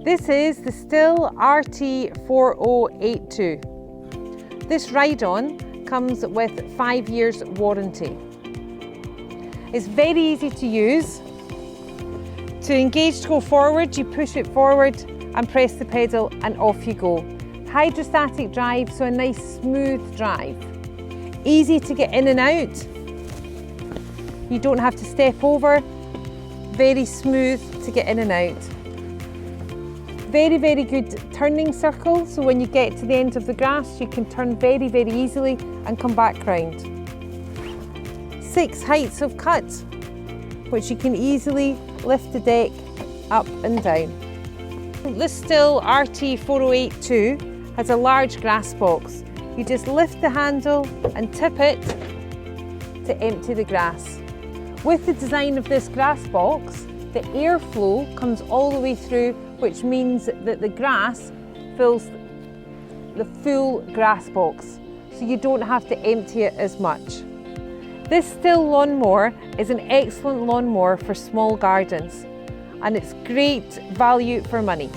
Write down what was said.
This is the STIHL RT4082. This ride-on comes with 5 years warranty. It's very easy to use. To engage to go forward, you push it forward and press the pedal and off you go. Hydrostatic drive, so a nice smooth drive. Easy to get in and out. You don't have to step over. Very smooth to get in and out. Very, very good turning circle, so when you get to the end of the grass, you can turn very, very easily and come back round. 6 heights of cut, which you can easily lift the deck up and down. This STIHL RT4082 has a large grass box. You just lift the handle and tip it to empty the grass. With the design of this grass box, the airflow comes all the way through, which means that the grass fills the full grass box, so you don't have to empty it as much. This STIHL lawnmower is an excellent lawnmower for small gardens, and it's great value for money.